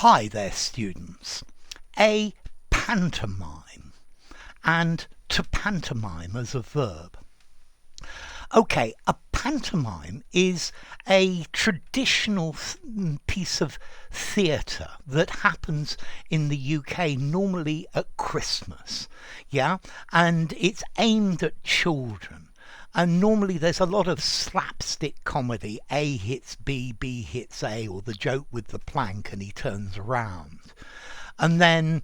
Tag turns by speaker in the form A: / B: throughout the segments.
A: Hi there, students. A pantomime, and to pantomime as a verb. Okay, a pantomime is a traditional piece of theatre that happens in the UK normally at Christmas, yeah, and it's aimed at children. And normally there's a lot of slapstick comedy. A hits B, B hits A, or the joke with the plank and he turns around. And then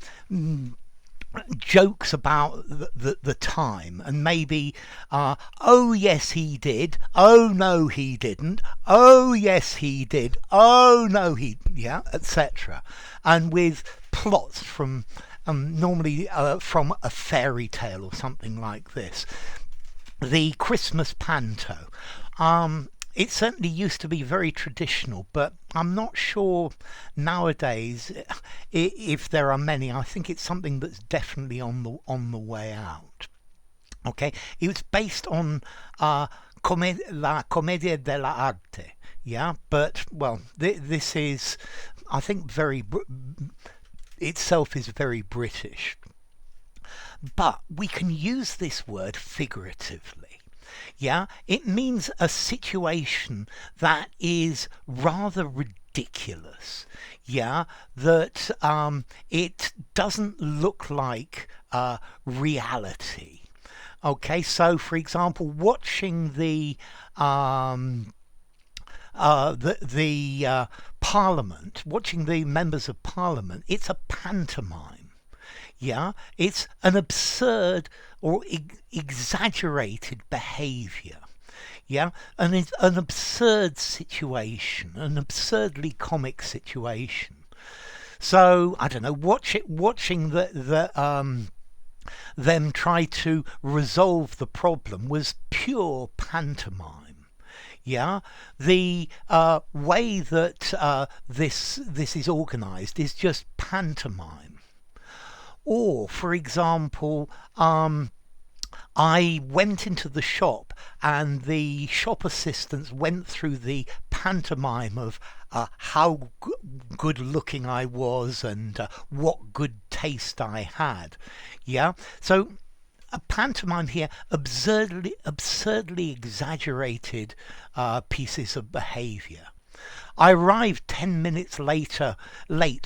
A: jokes about the time, and maybe, oh yes he did, oh no he didn't, oh yes he did, oh no he, yeah, etc. And with plots from, normally from a fairy tale or something like this. The Christmas panto. It certainly used to be very traditional, but I'm not sure nowadays if there are many. I think it's something that's definitely on the way out. Okay, it was based on la commedia dell'arte. Yeah, but well, this is, I think, itself is very British. But we can use this word figuratively. Yeah, it means a situation that is rather ridiculous. Yeah, that it doesn't look like reality. Okay, so for example, watching the Parliament, watching the members of Parliament, it's a pantomime. Yeah, it's an absurd or exaggerated behaviour. Yeah, and it's an absurd situation, an absurdly comic situation. So I don't know, watching them try to resolve the problem was pure pantomime. Yeah, the way that this is organised is just pantomime. Or, for example, I went into the shop and the shop assistants went through the pantomime of how good looking I was and what good taste I had. Yeah, so a pantomime here, absurdly exaggerated pieces of behaviour. I arrived 10 minutes late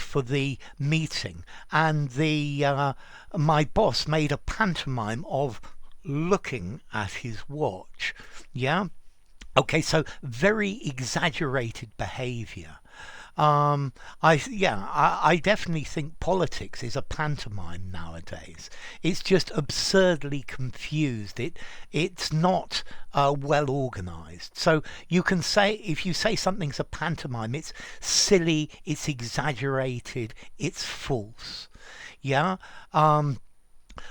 A: for the meeting, and my boss made a pantomime of looking at his watch. Yeah. Okay, so very exaggerated behaviour. I definitely think politics is a pantomime nowadays. It's just absurdly confused. It's not well organised. So you can say, if you say something's a pantomime, it's silly, it's exaggerated, it's false. Yeah.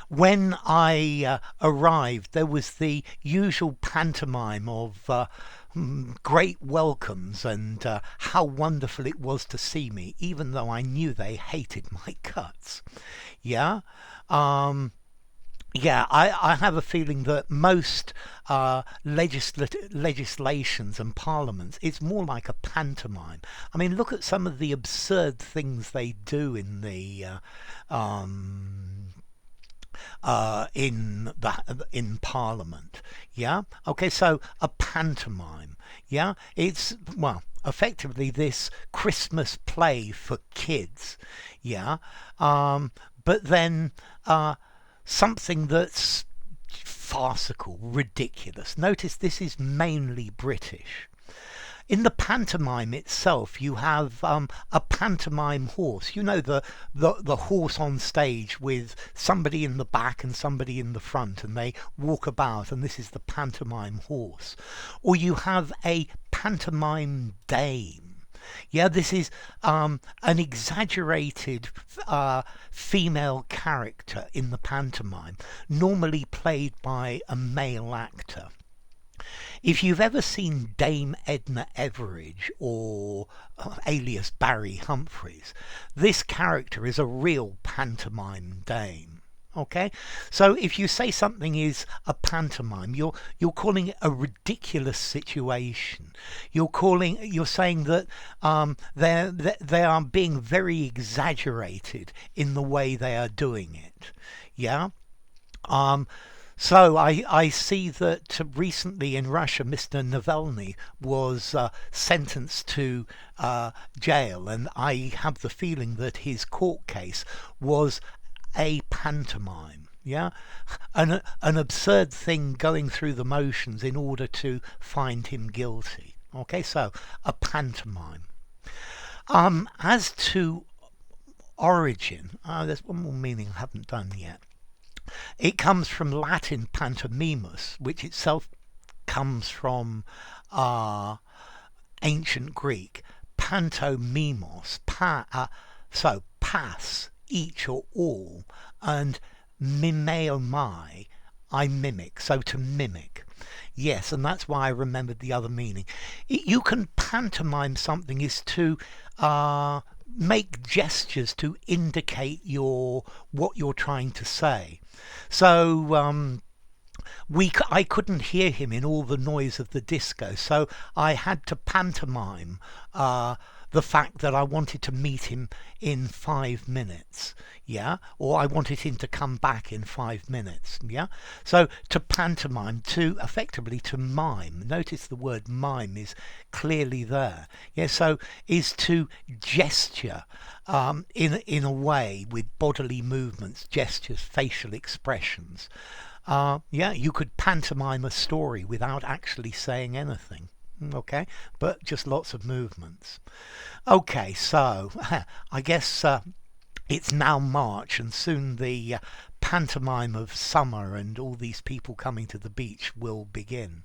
A: When I arrived, there was the usual pantomime of great welcomes and how wonderful it was to see me, even though I knew they hated my guts. Yeah. Yeah, I have a feeling that most legislations and parliaments, it's more like a pantomime. I mean, look at some of the absurd things they do in Parliament. Yeah. Okay. So a pantomime. Yeah. It's, well, effectively this Christmas play for kids. Yeah. But then something that's farcical, ridiculous. Notice this is mainly British. In the pantomime itself, you have a pantomime horse. You know, the horse on stage with somebody in the back and somebody in the front, and they walk about, and this is the pantomime horse. Or you have a pantomime dame. Yeah, this is an exaggerated female character in the pantomime, normally played by a male actor. If you've ever seen Dame Edna Everage or alias Barry Humphries, this character is a real pantomime dame. Okay, so if you say something is a pantomime, you're calling it a ridiculous situation. You're saying that they are being very exaggerated in the way they are doing it. Yeah. Um, so I see that recently in Russia, Mr. Navalny was sentenced to jail, and I have the feeling that his court case was a pantomime. Yeah, an absurd thing going through the motions in order to find him guilty. Okay, so a pantomime. As to origin, there's one more meaning I haven't done yet. It comes from Latin pantomimus, which itself comes from uh, ancient Greek pantomimos, so pass, each or all, and mimeomai, I mimic, so to mimic. Yes, and that's why I remembered the other meaning. You can pantomime something is to make gestures to indicate what you're trying to say. So I couldn't hear him in all the noise of the disco, so I had to pantomime the fact that I wanted to meet him in 5 minutes, yeah, or I wanted him to come back in 5 minutes, yeah. So to pantomime, to effectively to mime. Notice the word mime is clearly there, yeah. So is to gesture in a way with bodily movements, gestures, facial expressions. Yeah, you could pantomime a story without actually saying anything. Okay, but just lots of movements. Okay, so I guess it's now March, and soon the pantomime of summer and all these people coming to the beach will begin.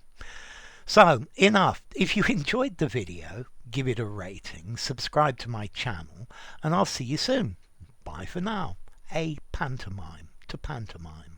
A: So, enough. If you enjoyed the video, give it a rating, subscribe to my channel, and I'll see you soon. Bye for now. A pantomime to pantomime.